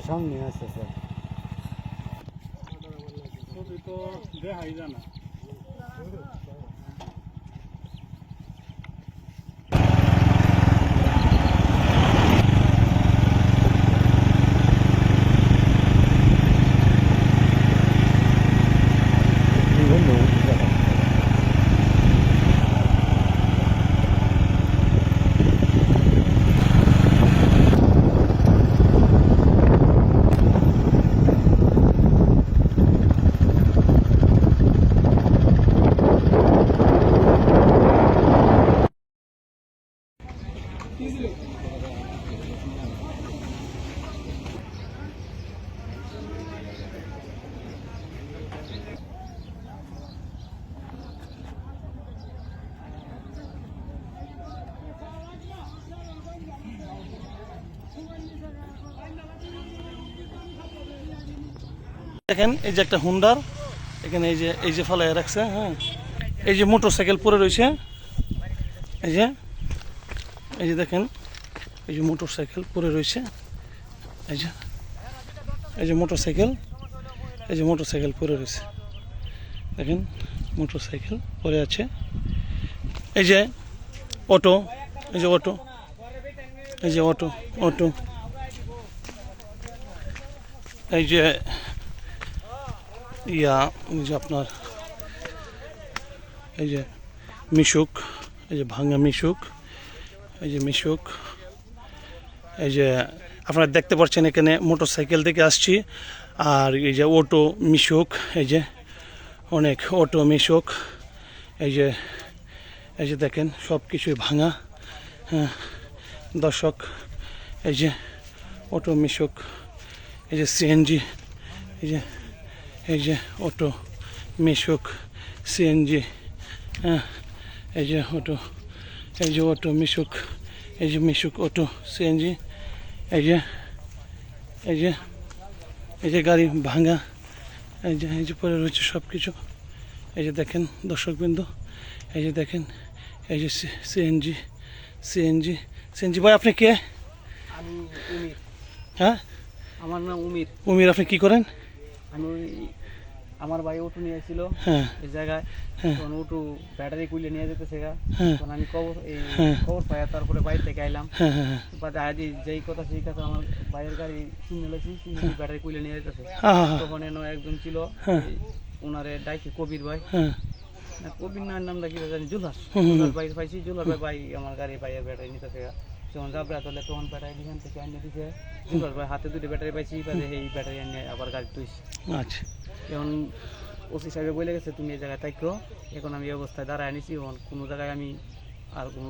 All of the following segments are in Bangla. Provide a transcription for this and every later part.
সামনে আছে স্যার। তো দেখাই জানা দেখেন এই যে একটা হুন্ডার এখানে এই যে ফেলায় রাখছে। হ্যাঁ, এই যে মোটরসাইকেল পড়ে রয়েছে, এই যে দেখেন এই যে মোটরসাইকেল পড়ে রয়েছে, এই যে মোটরসাইকেল পড়ে রয়েছে, দেখেন মোটরসাইকেল পড়ে আছে। এই যে অটো, এই যে অটো, এই যে অটো, এই যে আপনার এই যে মিশুক, এই যে ভাঙা মিশুক, এই যে মিশুক, এই যে আপনারা দেখতে পাচ্ছেন এখানে মোটরসাইকেল থেকে আসছি। আর এই যে অটো মিশুক, এই যে অনেক অটো মিশুক, এই যে দেখেন সব কিছুই ভাঙা। হ্যাঁ দর্শক, এই যে অটো মিশুক, এই যে সিএনজি, এই যে অটো মিশুক সিএনজি। হ্যাঁ এই যে অটো মিশুক, এই যে মিশুক অটো সিএনজি, এই যে গাড়ি ভাঙা, এই যে পরে রয়েছে সব কিছু। এই যে দেখেন দর্শকবৃন্দ, এই যে দেখেন এই যে সিএনজি। ভাই আপনি কে? আমি উমির। হ্যাঁ আমার নাম উমির। উমির, আপনি কি করেন? আমি আমার ভাই অটো নিয়ে আসছিল হ্যাঁ এই জায়গায়, তখন অটো ব্যাটারি কুইলে নিয়ে যেতেছে গা। হ্যাঁ তখন আমি খবর পাই, তারপরে বাড়ি থেকে আইলাম। আজ যেই কথা সেই কথা, আমার ভাইয়ের গাড়ি সিগনালেছি, ব্যাটারি কুইলে নিয়ে যেতেছে। তখন এনে একজন ছিল, ওনারে ডাইকে কবির ভাই, কবির নামটা কি জানি, জুলহাস ভাই পাইছি। জুলহাস ভাই আমার গাড়ি ভাইয়ের ব্যাটারি নিতেছে গা। যখন যাবো তাহলে তখন ব্যাটারি এখান থেকে আনিয়ে দিছে। জুলহাস ভাই হাতে দুটো ব্যাটারি পাইছি, এই ব্যাটারি আনিয়ে আবার গাড়ি তুইছি। আচ্ছা, এখন ওসি সাহেব বলে গেছে তুমি এই জায়গায় থাকো। এখন আমি এই অবস্থায় দাঁড়ায় আনিছি, এখন কোনো জায়গায় আমি আর কোনো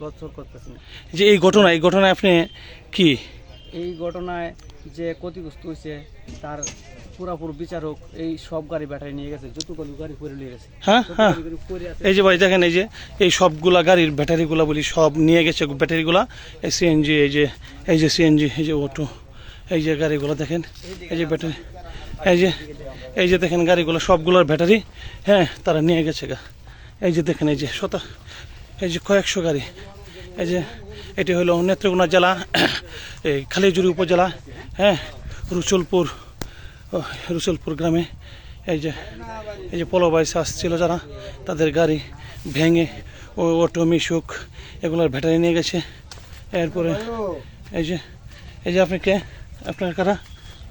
লড়চড় করতেছি না। যে এই ঘটনায় আপনি কি? এই ঘটনায় যে ক্ষতিগ্রস্ত হয়েছে তার পুরাপুরি বিচার হোক। এই সব গাড়ি ব্যাটারি নিয়ে গেছে, যতগুলো গাড়ি করে নিয়ে গেছে। হ্যাঁ, এই যে ভাই দেখেন এই সবগুলা গাড়ির ব্যাটারিগুলা বলি সব নিয়ে গেছে ব্যাটারিগুলা। এই সিএনজি, এই যে সিএনজি, এই যে অটো, এই যে গাড়িগুলো দেখেন, এই যে ব্যাটারি, এই যে দেখেন গাড়িগুলো সবগুলোর ব্যাটারি। হ্যাঁ তারা নিয়ে গেছে গা। এই যে দেখেন এই যে কয়েকশো গাড়ি। এই যে এটি হলো নেত্রকোনা জেলা, এই খালিজুরি উপজেলা। হ্যাঁ রুসুলপুর গ্রামে এই যে পলবাইস আসছিল যারা, তাদের গাড়ি ভেঙে অটো মিশুক এগুলোর ব্যাটারি নিয়ে গেছে। এরপরে এই যে আপনি কে, আপনার কারা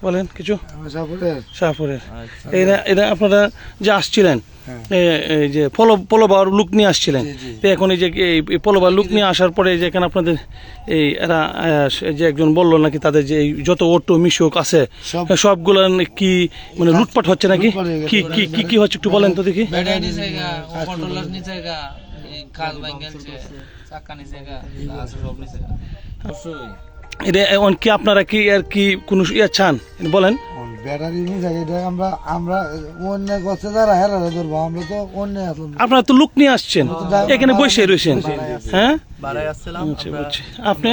বলেন কিছু? শাহপুরের। এরা আপনারা যে আসছিলেন, এই যে পলোবার লুক নিয়ে আসছিলেন, এখন এই যে পলোবার লুক নিয়ে আসার পরে যে এখানে আপনাদের এই এরা যে একজন বললো নাকি তাদের যে যত অটো মিশুক আছে সবগুলো কি মানে লুটপাট হচ্ছে নাকি? কি হচ্ছে একটু বলেন তো দেখি। এটা এখন কি আপনারা কি আর কি কোনো চান বলেন? ব্যাটারি নিয়ে থাকে আমরা অন্য গছে যারা হেরা ধরবো, আমরা তো অন্য আপনারা তো লুক নিয়ে আসছেন, এখানে বসে রয়েছেন। হ্যাঁ আপনি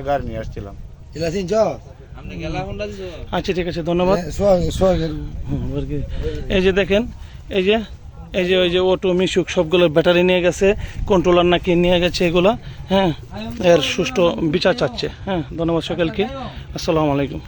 গাড়ি নিয়ে আসছিলাম। আচ্ছা ঠিক আছে, ধন্যবাদ। এই যে দেখেন এই যে ওই যে অটো মিশুক সবগুলো ব্যাটারি নিয়ে গেছে, কন্ট্রোলার নাকি নিয়ে গেছে এগুলা। হ্যাঁ, এর সুষ্ঠু বিচার চাচ্ছে। হ্যাঁ, ধন্যবাদ সকলকে। আসসালামু আলাইকুম।